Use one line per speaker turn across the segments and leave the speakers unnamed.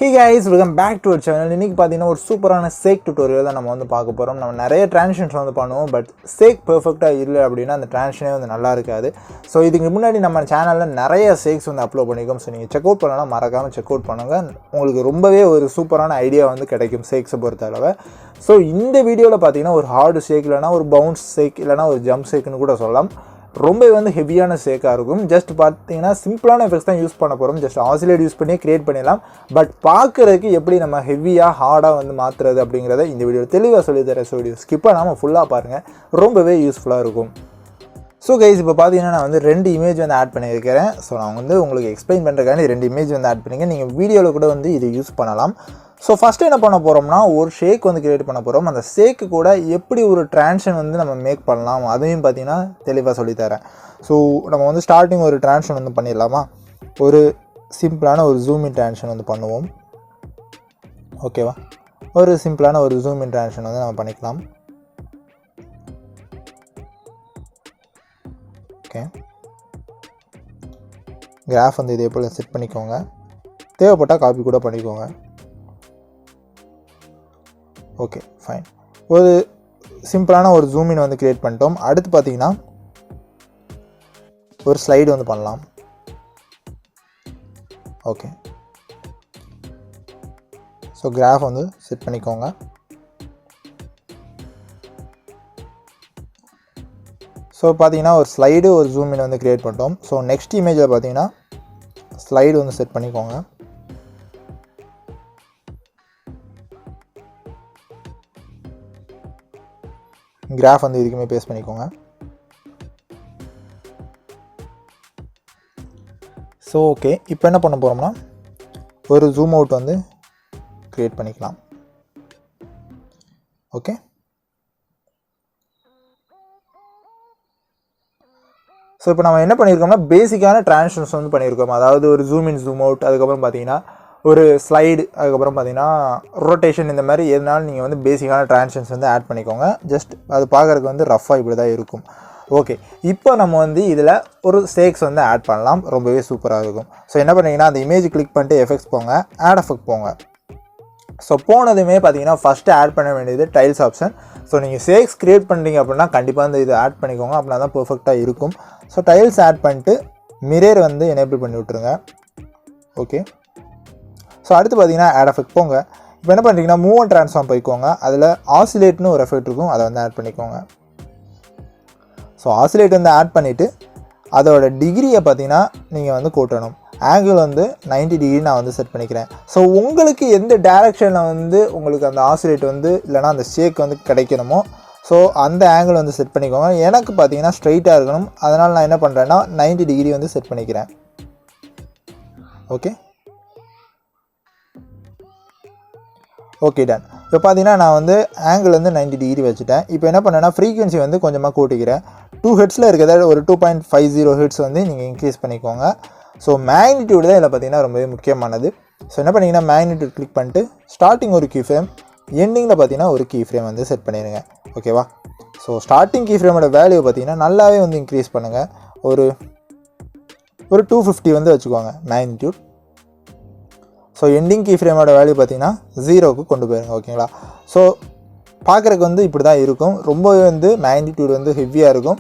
Hey guys, welcome back to our channel. இன்னைக்கு பாத்தீங்கன்னா ஒரு சூப்பரான சேக் டியூட்டோரியல் தான் நம்ம வந்து பார்க்க போறோம். நம்ம நிறைய டிரான்சிஷன்ஸ் வந்து பண்ணுவோம், பட் சேக் பெர்ஃபெக்ட்டா இல்ல அப்படினா அந்த டிரான்சிஷனே வந்து நல்லா இருக்காது. சோ இதுக்கு முன்னாடி நம்ம சேனல்ல நிறைய சேக்ஸ் வந்து அப்லோட் பண்ணிருக்கோம். சோ நீங்க செக் அவுட் பண்ணலாம், மறக்காம செக் அவுட் பண்ணுங்க. உங்களுக்கு ரொம்பவே ஒரு சூப்பரான ஐடியா வந்து கிடைக்கும் சேக்ஸ் பொறுத்தளவு. சோ இந்த வீடியோல பாத்தீங்கன்னா ஒரு ஹார்ட் சேக் இல்லனா ஒரு பவுன்ஸ் சேக் இல்லனா ஒரு ஜம்ப் சேக்னு கூட சொல்லலாம். ரொம்ப வந்து ஹெவியான சேக்காக இருக்கும். ஜஸ்ட் பார்த்தீங்கன்னா சிம்பிளான எஃபெக்ட்ஸ் தான் யூஸ் பண்ண போகிறோம். ஜஸ்ட் ஆசிலேட் யூஸ் பண்ணி கிரியேட் பண்ணிடலாம். பட் பார்க்குறதுக்கு எப்படி நம்ம ஹெவியாக ஹார்டாக வந்து மாற்றுறது அப்படிங்கிறத இந்த வீடியோ தெளிவாக சொல்லித்தரேன். ஸோ வீடியோ ஸ்கிப் பண்ணாமல் ஃபுல்லாக பாருங்கள், ரொம்பவே யூஸ்ஃபுல்லாக இருக்கும். ஸோ கைஸ், இப்போ பார்த்தீங்கன்னா நான் வந்து 2 இமேஜ் வந்து ஆட் பண்ணியிருக்கிறேன். ஸோ நான் வந்து உங்களுக்கு எக்ஸ்பிளைன் பண்ணுறதுக்காண்டி 2 இமேஜ் வந்து ஆட் பண்ணிங்க. நீங்கள் வீடியோவில் கூட வந்து இது யூஸ் பண்ணலாம். ஸோ ஃபஸ்ட்டு என்ன பண்ண போகிறோம்னா ஒரு ஷேக் வந்து கிரியேட் பண்ண போகிறோம். அந்த ஷேக்கு கூட எப்படி ஒரு ட்ரான்ஷன் வந்து நம்ம மேக் பண்ணலாம் அதையும் பார்த்தீங்கன்னா தெளிவாக சொல்லித்தரேன். ஸோ நம்ம வந்து ஸ்டார்டிங் ஒரு ட்ரான்ஷன் வந்து பண்ணிடலாமா? ஒரு சிம்பிளான ஒரு ஜூம் இன் ட்ரான்ஷன் வந்து பண்ணுவோம். ஓகேவா? ஒரு சிம்பிளான ஒரு ஜூம் இன் ட்ரான்ஷன் வந்து நம்ம பண்ணிக்கலாம். ஓகே, கிராஃப் வந்து இதே போல் செட் பண்ணிக்கோங்க. தேவைப்பட்டால் காப்பி கூட பண்ணிக்கோங்க. Okay, fine. ஒரு சிம்பிளான ஒரு ஜூம் இன் வந்து கிரியேட் பண்ணிட்டோம். அடுத்து பார்த்தீங்கன்னா ஒரு ஸ்லைடு வந்து பண்ணலாம். ஓகே, ஸோ கிராஃப் வந்து செட் பண்ணிக்கோங்க. ஸோ பார்த்தீங்கன்னா ஒரு ஸ்லைடு ஒரு ஜூம் இன் வந்து கிரியேட் பண்ணிட்டோம். ஸோ நெக்ஸ்ட் இமேஜில் பார்த்தீங்கன்னா ஸ்லைடு வந்து செட் பண்ணிக்கோங்க. கிராஃப் வந்து இதுக்குமே பேஸ்ட் பண்ணிக்கோங்க. ஸோ ஓகே, இப்போ என்ன பண்ண போகிறோம்னா ஒரு ஜூம் அவுட் வந்து க்ரியேட் பண்ணிக்கலாம். ஓகே, ஸோ இப்போ நம்ம என்ன பண்ணியிருக்கோம்னா பேசிக்கான ட்ரான்சிஷன்ஸ் வந்து பண்ணியிருக்கோம். அதாவது ஒரு ஜூம் இன் ஜூம் அவுட், அதுக்கப்புறம் பார்த்தீங்கன்னா ஒரு ஸ்லைடு, அதுக்கப்புறம் பார்த்தீங்கன்னா ரொட்டேஷன், இந்த மாதிரி எதனாலும் நீங்கள் வந்து பேசிக்கான ட்ரான்சிஷன்ஸ் வந்து ஆட் பண்ணிக்கோங்க. ஜஸ்ட் அது பார்க்குறதுக்கு வந்து ரஃபாக இப்படி தான் இருக்கும். ஓகே, இப்போ நம்ம வந்து இதில் ஒரு சேக்ஸ் வந்து ஆட் பண்ணலாம். ரொம்பவே சூப்பராக இருக்கும். ஸோ என்ன பண்ணிங்கன்னா அந்த இமேஜ் கிளிக் பண்ணிட்டு எஃபெக்ட்ஸ் போங்க, ஆட் எஃபெக்ட் போங்க. ஸோ போனதுமே பார்த்தீங்கன்னா ஃபஸ்ட்டு ஆட் பண்ண வேண்டியது டைல்ஸ் ஆப்ஷன். ஸோ நீங்கள் சேக்ஸ் க்ரியேட் பண்ணுறீங்க அப்படின்னா கண்டிப்பாக இந்த இது ஆட் பண்ணிக்கோங்க, அப்படின்னா தான் பர்ஃபெக்டாக இருக்கும். ஸோ டைல்ஸ் ஆட் பண்ணிட்டு மிரர் வந்து எனேபிள் பண்ணி விட்ருங்க. ஓகே, ஸோ அடுத்து பார்த்தீங்கன்னா ஆட் எஃபெக்ட் போங்க. இப்போ என்ன பண்ணுறீங்கன்னா மூவ் அண்ட் ட்ரான்ஸ்ஃபார்ம் போய்க்கோங்க. அதில் ஆசிலேட்னு ஒரு எஃபெக்ட் இருக்கும், அதை வந்து ஆட் பண்ணிக்கோங்க. ஸோ ஆசிலேட் வந்து ஆட் பண்ணிவிட்டு அதோட டிகிரியை பார்த்தீங்கன்னா நீங்கள் வந்து கூட்டணும். ஆங்கிள் வந்து 90 டிகிரி நான் வந்து செட் பண்ணிக்கிறேன். ஸோ உங்களுக்கு எந்த டேரெக்ஷனில் வந்து உங்களுக்கு அந்த ஆசிலேட் வந்து இல்லைனா அந்த ஷேக் வந்து கிடைக்கணுமோ ஸோ அந்த ஆங்கிள் வந்து செட் பண்ணிக்கோங்க. எனக்கு பார்த்தீங்கன்னா ஸ்ட்ரைட்டாக இருக்கணும், அதனால் நான் என்ன பண்ணுறேன்னா 90 டிகிரி வந்து செட் பண்ணிக்கிறேன். Okay okay, done. இப்போ பார்த்தீங்கன்னா நான் வந்து ஆங்கிள் வந்து 90 டிகிரி வச்சுட்டேன். இப்போ என்ன பண்ணேன்னா ஃப்ரீக்வன்சி வந்து கொஞ்சமாக கூட்டிக்கிறேன். 2 ஹெர்ட்ஸில் இருக்கிறத ஒரு 2.50 ஹெர்ட்ஸ் வந்து நீங்கள் இன்க்ரீஸ் பண்ணிக்கோங்க. ஸோ மேக்னிடியூட் தான் இதில் பார்த்தீங்கன்னா ரொம்பவே முக்கியமானது. ஸோ என்ன பண்ணிங்கன்னா மேக்னிடியூட் கிளிக் பண்ணிட்டு ஸ்டார்டிங் ஒரு கீ ஃப்ரேம், எண்டிங்கில் பார்த்தீங்கன்னா ஒரு கீ ஃப்ரேம் வந்து செட் பண்ணிடுங்க. ஓகேவா? ஸோ ஸ்டார்டிங் கீ ஃப்ரேமோட வேல்யூ பார்த்தீங்கன்னா நல்லாவே வந்து இன்க்ரீஸ் பண்ணுங்கள். ஒரு 250 வந்து வச்சுக்கோங்க மேக்னிடியூட். ஸோ எண்டிங் கீ ஃப்ரேமோட வேல்யூ பார்த்தீங்கன்னா 0க்கு கொண்டு போயிருங்க. ஓகேங்களா? ஸோ பார்க்குறதுக்கு வந்து இப்படி தான் இருக்கும். ரொம்பவே வந்து மேக்னிடியூட் வந்து ஹெவியாக இருக்கும்,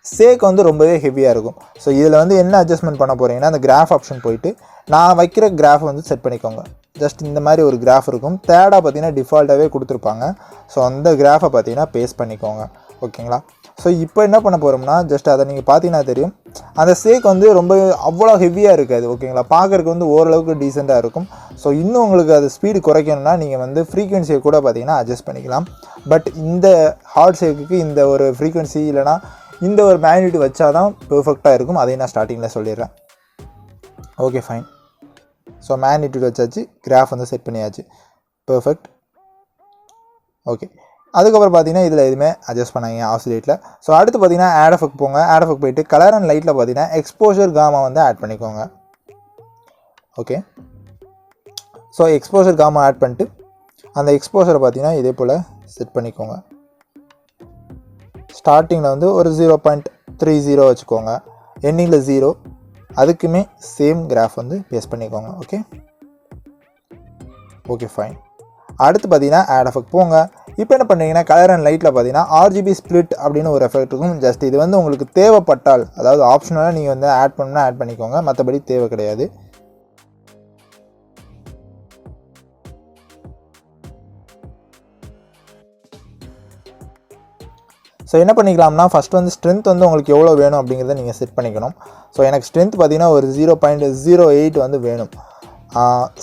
சேக் வந்து ரொம்பவே ஹெவியாக இருக்கும். ஸோ இதில் வந்து என்ன அட்ஜஸ்ட்மெண்ட் பண்ண போகிறீங்கன்னா அந்த கிராஃப் ஆப்ஷன் போயிட்டு நான் வைக்கிற கிராஃப் வந்து செட் பண்ணிக்கோங்க. ஜஸ்ட் இந்த மாதிரி ஒரு கிராஃப் இருக்கும். தேர்டாக பார்த்தீங்கன்னா டிஃபால்ட்டாகவே கொடுத்துருப்பாங்க. ஸோ அந்த கிராஃபை பார்த்தீங்கன்னா பேஸ்ட் பண்ணிக்கோங்க. ஓகேங்களா? ஸோ இப்போ என்ன பண்ண போகிறோம்னா ஜஸ்ட் அதை நீங்கள் பார்த்தீங்கன்னா தெரியும், அந்த சேக் வந்து ரொம்ப அவ்வளோ ஹெவியாக இருக்காது. ஓகேங்களா? பார்க்குறதுக்கு வந்து ஓரளவுக்கு டீசெண்டாக இருக்கும். ஸோ இன்னும் உங்களுக்கு அது ஸ்பீடு குறைக்கணும்னா நீங்கள் வந்து ஃப்ரீக்வன்சியை கூட பார்த்தீங்கன்னா அட்ஜஸ்ட் பண்ணிக்கலாம். பட் இந்த ஹார்ட் சேக்குக்கு இந்த ஒரு ஃப்ரீக்வன்சி இல்லைனா இந்த ஒரு மேக்னிடியூட் வச்சா தான் பெர்ஃபெக்டாக இருக்கும். அதையும் நான் ஸ்டார்டிங்கில் சொல்லிடுறேன். Okay, fine. ஸோ மேக்னிடியூட் வச்சாச்சு, கிராஃப் வந்து செட் பண்ணியாச்சு. பெர்ஃபெக்ட். ஓகே, அதுக்கப்புறம் பார்த்தீங்கன்னா இதில் எதுவுமே அட்ஜஸ்ட் பண்ணாங்க ஆசிலேட்டில். ஸோ அடுத்து பார்த்தீங்கன்னா ஆட் எஃபெக்ட் போங்க. ஆட் எஃபெக்ட் போயிட்டு கலர் அண்ட் லைட்டில் பார்த்தீங்கன்னா எக்ஸ்போஷர் காமா வந்து ஆட் பண்ணிக்கோங்க. Okay, so exposure gamma add பண்ணிட்டு அந்த எக்ஸ்போஷரை பார்த்தீங்கன்னா இதே போல் செட் பண்ணிக்கோங்க. ஸ்டார்டிங்கில் வந்து ஒரு 0.30 வச்சுக்கோங்க, எண்டிங்கில் 0. அதுக்குமே சேம் கிராஃப் வந்து பேஸ்ட் பண்ணிக்கோங்க. Okay, okay fine. அடுத்து பார்த்தீங்கன்னா ஆட் எஃபெக்ட் போங்க. இப்போ என்ன பண்ணுறீங்கன்னா கலர் அண்ட் லைட்டில் பார்த்தீங்கன்னா RGB ஸ்ப்ளிட் அப்படின்னு ஒரு எஃபெக்ட் இருக்கும். ஜஸ்ட் இது வந்து உங்களுக்கு தேவைப்பட்டால், அதாவது ஆப்ஷனலாக நீங்கள் வந்து ஆட் பண்ணணும்னா ஆட் பண்ணிக்கோங்க, மற்றபடி தேவை கிடையாது. ஸோ என்ன பண்ணிக்கலாம்னா ஃபஸ்ட் வந்து ஸ்ட்ரென்த் வந்து உங்களுக்கு எவ்வளோ வேணும் அப்படிங்கிறத நீங்கள் செட் பண்ணிக்கணும். ஸோ எனக்கு ஸ்ட்ரென்த் பார்த்தீங்கன்னா ஒரு 0.08 வந்து வேணும்.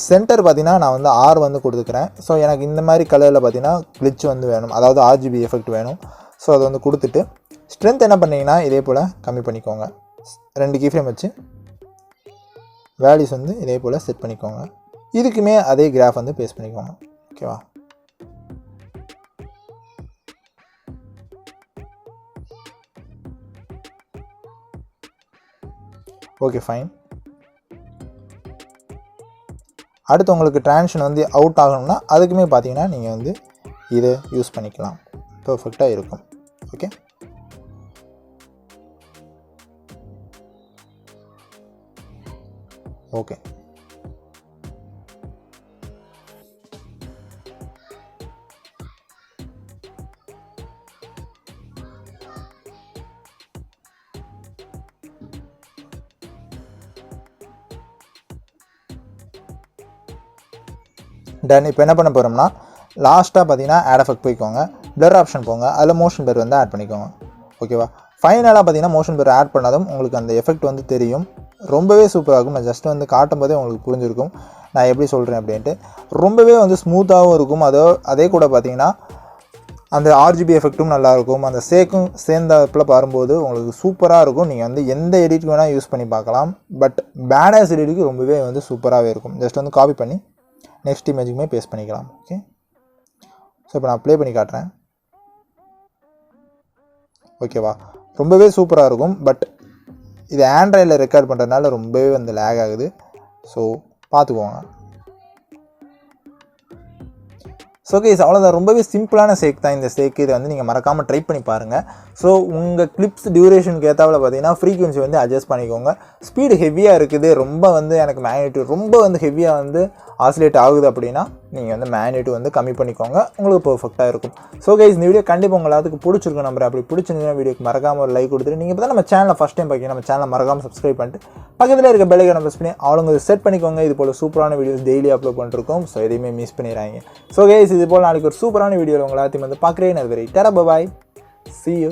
சென்டர் பார்த்தீங்கன்னா நான் வந்து R வந்து கொடுத்துக்கிறேன். ஸோ எனக்கு இந்த மாதிரி கலரில் பார்த்தீங்கன்னா கிளிச் வந்து வேணும், அதாவது RGB எஃபெக்ட் வேணும். ஸோ அதை வந்து கொடுத்துட்டு ஸ்ட்ரென்த் என்ன பண்ணிங்கன்னா இதே போல் கம்மி பண்ணிக்கோங்க. 2 கீ ஃப்ரேம் வச்சு வேல்யூஸ் வந்து இதே போல் செட் பண்ணிக்கோங்க. இதுக்குமே அதே கிராஃப் வந்து பேஸ்ட் பண்ணிக்கோங்க. ஓகேவா? Okay fine. அடுத்து உங்களுக்கு ட்ரான்சிஷன் வந்து அவுட் ஆகணும்னா அதுக்குமே பார்த்தீங்கன்னா நீங்கள் வந்து இதை யூஸ் பண்ணிக்கலாம், பர்ஃபெக்டாக இருக்கும். Okay, okay. டன். இப்போ என்ன பண்ண போகிறோம்னா லாஸ்ட்டாக பார்த்தீங்கன்னா ஆட் எஃபெக்ட் போய்க்கோங்க, பிளர் ஆப்ஷன் போங்க, அதில் மோஷன் பிளர் வந்து ஆட் பண்ணிக்கோங்க. ஓகேவா? ஃபைனலாக பார்த்தீங்கன்னா மோஷன் பிளர் ஆட் பண்ணாலும் உங்களுக்கு அந்த எஃபெக்ட் வந்து தெரியும், ரொம்பவே சூப்பராக இருக்கும். நான் ஜஸ்ட் வந்து காட்டும் போதே உங்களுக்கு புரிஞ்சிருக்கும் நான் எப்படி சொல்கிறேன் அப்படின்ட்டு. ரொம்பவே வந்து ஸ்மூத்தாகவும் இருக்கும். அதே கூட பார்த்தீங்கன்னா அந்த RGB எஃபெக்ட்டும் நல்லாயிருக்கும், அந்த சேக்கும் சேர்ந்தப்பில் பாரும்போது உங்களுக்கு சூப்பராக இருக்கும். நீங்கள் வந்து எந்த எடிட்டுக்கு வேணால் யூஸ் பண்ணி பார்க்கலாம், பட் பேடாஸ் எடிட்டுக்கு ரொம்பவே வந்து சூப்பராகவே இருக்கும். ஜஸ்ட் வந்து காப்பி பண்ணி நெக்ஸ்ட் இமேஜுக்குமே பேஸ்ட் பண்ணிக்கலாம். ஓகே, ஸோ இப்போ நான் ப்ளே பண்ணி காட்டுறேன். ஓகேவா? ரொம்பவே சூப்பராக இருக்கும். பட் இது ஆண்ட்ராய்டில் ரெக்கார்ட் பண்ணுறதுனால ரொம்பவே வந்து லேக் ஆகுது. ஸோ பார்த்துக்கோங்க. ஸோ கைஸ் அவ்வளோதான், ரொம்பவே சிம்பிளான சேக் தான் இந்த சேக்கு. இதை வந்து நீங்கள் மறக்காமல் ட்ரை பண்ணி பாருங்கள். ஸோ உங்கள் கிளிப்ஸ் டியூரேஷனுக்கு ஏற்றாவில் பார்த்தீங்கன்னா ஃப்ரீக்வன்சி வந்து அட்ஜஸ்ட் பண்ணிக்கோங்க. ஸ்பீடு ஹெவியாக இருக்குது, ரொம்ப வந்து எனக்கு மேக்னிட்யூட் ரொம்ப வந்து ஹெவியாக வந்து ஆசிலேட் ஆகுது அப்படின்னா நீங்கள் வந்து மேக்னிட்யூட் வந்து கம்மி பண்ணிக்கோங்க, உங்களுக்கு பர்ஃபெக்டாக இருக்கும். ஸோ கைஸ் இந்த வீடியோ கண்டிப்பாக உங்களுக்கு எல்லாத்துக்கும் பிடிச்சிருக்கும் நம்பர். அப்படி பிடிச்சிருந்தீங்கன்னா வீடியோக்கு மறக்காமல் ஒரு லைக் கொடுத்துட்டு, நீங்கள் இப்போ தான் நம்ம சேனலை ஃபஸ்ட் டைம் பார்க்கணும், நம்ம சேனலை மறக்காமல் சப்ஸ்கிரைப் பண்ணிட்டு பக்கத்தில் இருக்க பெல் ஐகானை ப்ரெஸ் பண்ணி அவங்களுக்கு செட் பண்ணிக்கோங்க. இது போல் சூப்பரான வீடியோஸ் டெய்லி அப்லோட் பண்ணிருக்கோம். ஸோ எதையுமே மிஸ் பண்ணிடுறாங்க. ஸோ கைஸ் இது போல் நாளைக்கு ஒரு சூப்பரான வீடியோவில் உங்களை எல்லாத்தையும் வந்து பார்க்குறேன். அது வெரி டடா, பாய், see you.